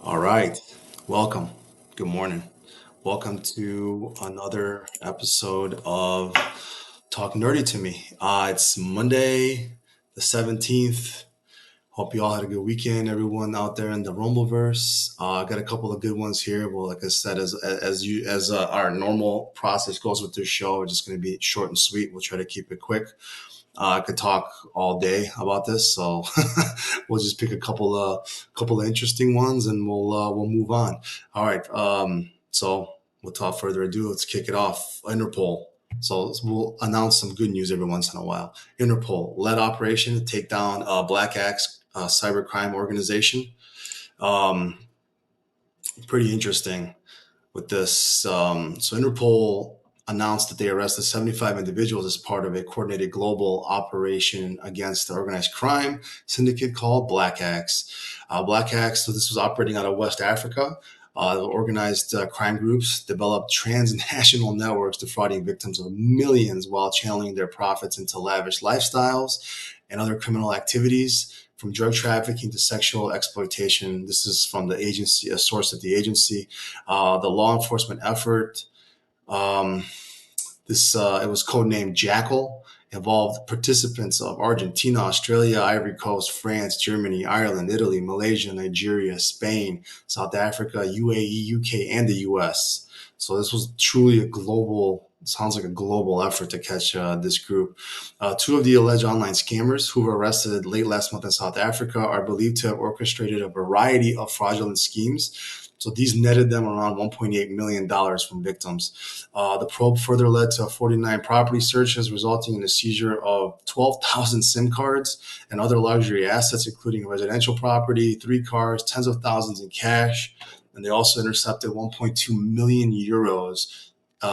All right. Welcome. Good morning. Welcome to another episode of Talk Nerdy to Me. It's Monday, the 17th. Hope you all had a good weekend, everyone out there in the Rumbleverse. I got a couple of good ones here. Well, like I said, as our normal process goes with this show, we're just going to be short and sweet. We'll try to keep it quick. I could talk all day about this, so we'll just pick a couple of interesting ones, and we'll move on. All right. So without further ado, let's kick it off. Interpol. So we'll announce some good news every once in a while. Interpol led operation to take down Black Axe cybercrime organization. Um, Pretty interesting with this. So Interpol announced that they arrested 75 individuals as part of a coordinated global operation against the organized crime syndicate called Black Axe. Black Axe, so this was operating out of West Africa. Organized crime groups developed transnational networks defrauding victims of millions while channeling their profits into lavish lifestyles and other criminal activities, from drug trafficking to sexual exploitation. This is from the agency, a source at the agency. The law enforcement effort, um, it was codenamed Jackal, involved participants of Argentina, Australia, Ivory Coast, France, Germany, Ireland, Italy, Malaysia, Nigeria, Spain, South Africa, UAE, UK, and the US. So this was truly a global, sounds like a global effort to catch this group. Two of the alleged online scammers who were arrested late last month in South Africa are believed to have orchestrated a variety of fraudulent schemes. So these netted them around $1.8 million from victims. The probe further led to 49 property searches, resulting in the seizure of 12,000 SIM cards and other luxury assets, including residential property, three cars, tens of thousands in cash. And they also intercepted 1.2 million euros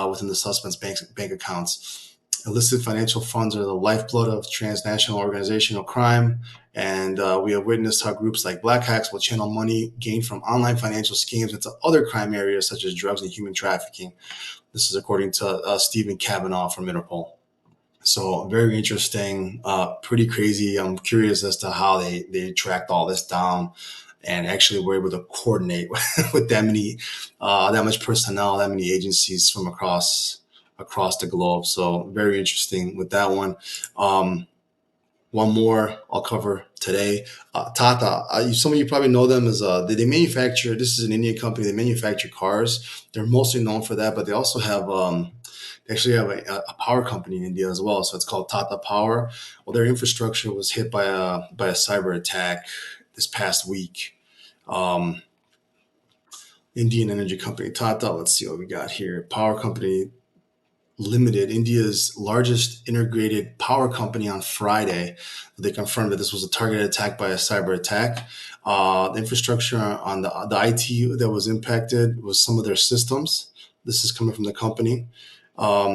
within the suspects' bank accounts. Illicit financial funds are the lifeblood of transnational organizational crime, and we have witnessed how groups like Black Hacks will channel money gained from online financial schemes into other crime areas such as drugs and human trafficking. This is according to Stephen Kavanaugh from Interpol. So very interesting, pretty crazy. I'm curious as to how they tracked all this down and actually were able to coordinate with that much personnel, that many agencies from across the globe. So very interesting with that one. Um, One more I'll cover today. Tata, some of you probably know them as they manufacture. This is an Indian company. They manufacture cars. They're mostly known for that, but they also have they actually have a power company in India as well. So it's called Tata Power. Well, their infrastructure was hit by a cyber attack this past week. Um, Indian energy company Tata. Let's see what we got here. Power company Limited, India's largest integrated power company, on Friday. They confirmed that this was a targeted attack by a cyber attack. The infrastructure on the IT that was impacted was some of their systems. This is coming from the company.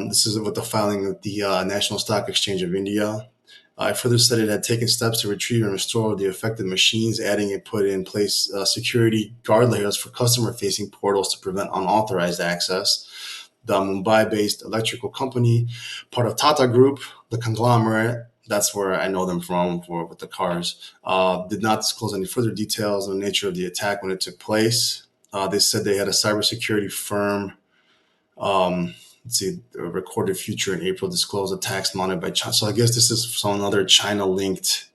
This is with the filing of the National Stock Exchange of India. I further said it had taken steps to retrieve and restore the affected machines, adding it put in place security guard layers for customer facing portals to prevent unauthorized access. The Mumbai based electrical company, part of Tata Group, the conglomerate. That's where I know them from for with the cars. Did not disclose any further details on the nature of the attack when it took place. They said they had a cybersecurity firm. Let's see, recorded future in April disclosed attacks mounted by China. So I guess this is some other China linked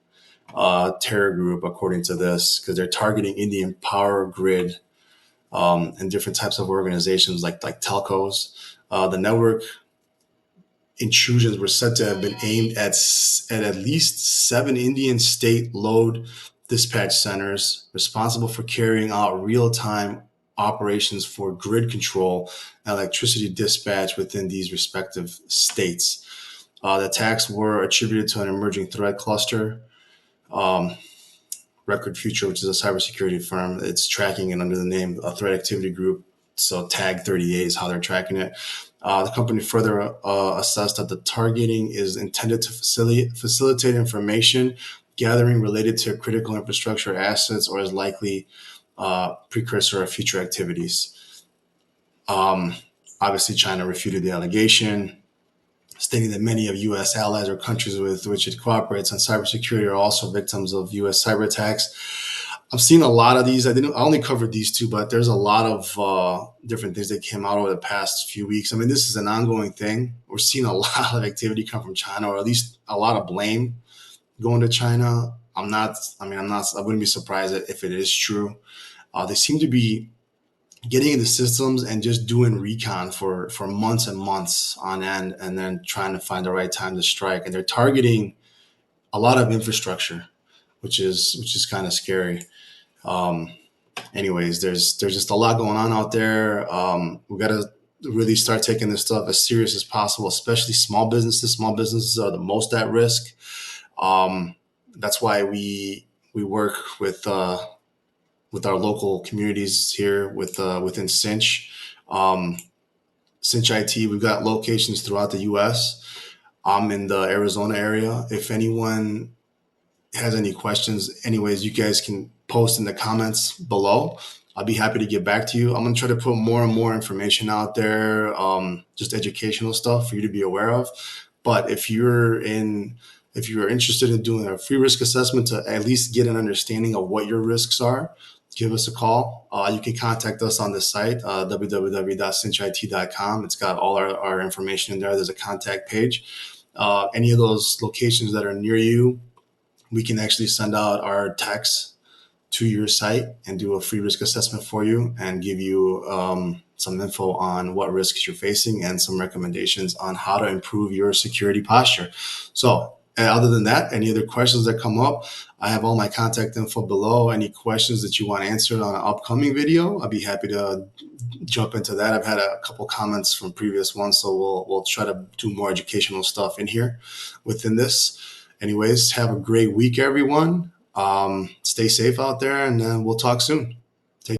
terror group, according to this, because they're targeting Indian power grid and different types of organizations like telcos. The network intrusions were said to have been aimed at least seven Indian state load dispatch centers responsible for carrying out real time operations for grid control and electricity dispatch within these respective states. The attacks were attributed to an emerging threat cluster. Um, Record Future, which is a cybersecurity firm, it's tracking it under the name a Threat Activity Group. So Tag 38 is how they're tracking it. The company further assessed that the targeting is intended to facilitate information gathering related to critical infrastructure assets or is likely precursor of future activities. Um, Obviously, China refuted the allegation, stating that many of U.S. allies or countries with which it cooperates on cybersecurity are also victims of U.S. cyber attacks. I've seen a lot of these. I only covered these two, but there's a lot of different things that came out over the past few weeks. I mean, this is an ongoing thing. We're seeing a lot of activity come from China, or at least a lot of blame going to China. I'm not. I mean, I'm not. I wouldn't be surprised if it is true. They seem to be getting into systems and just doing recon for months and months on end, and then trying to find the right time to strike. And they're targeting a lot of infrastructure, which is kind of scary. Um, Anyways, there's just a lot going on out there. We got to really start taking this stuff as serious as possible, especially small businesses. Small businesses are the most at risk. Um, that's why we work with our local communities here within Cinch. Um, Cinch IT, we've got locations throughout the U.S. I'm in the Arizona area. If anyone has any questions, anyways, you guys can post in the comments below. I'll be happy to get back to you. I'm gonna try to put more and more information out there, just educational stuff for you to be aware of. But if you're interested in doing a free risk assessment to at least get an understanding of what your risks are, give us a call. You can contact us on the site, www.cinchit.com. It's got all our information in there. There's a contact page. Any of those locations that are near you, we can actually send out our techs to your site and do a free risk assessment for you and give you some info on what risks you're facing and some recommendations on how to improve your security posture. So, other than that, any other questions that come up, I have all my contact info below. Any questions that you want answered on an upcoming video, I'll be happy to jump into that. I've had a couple comments from previous ones, so we'll try to do more educational stuff in here within this. Anyways, have a great week, everyone. Stay safe out there, and we'll talk soon. Take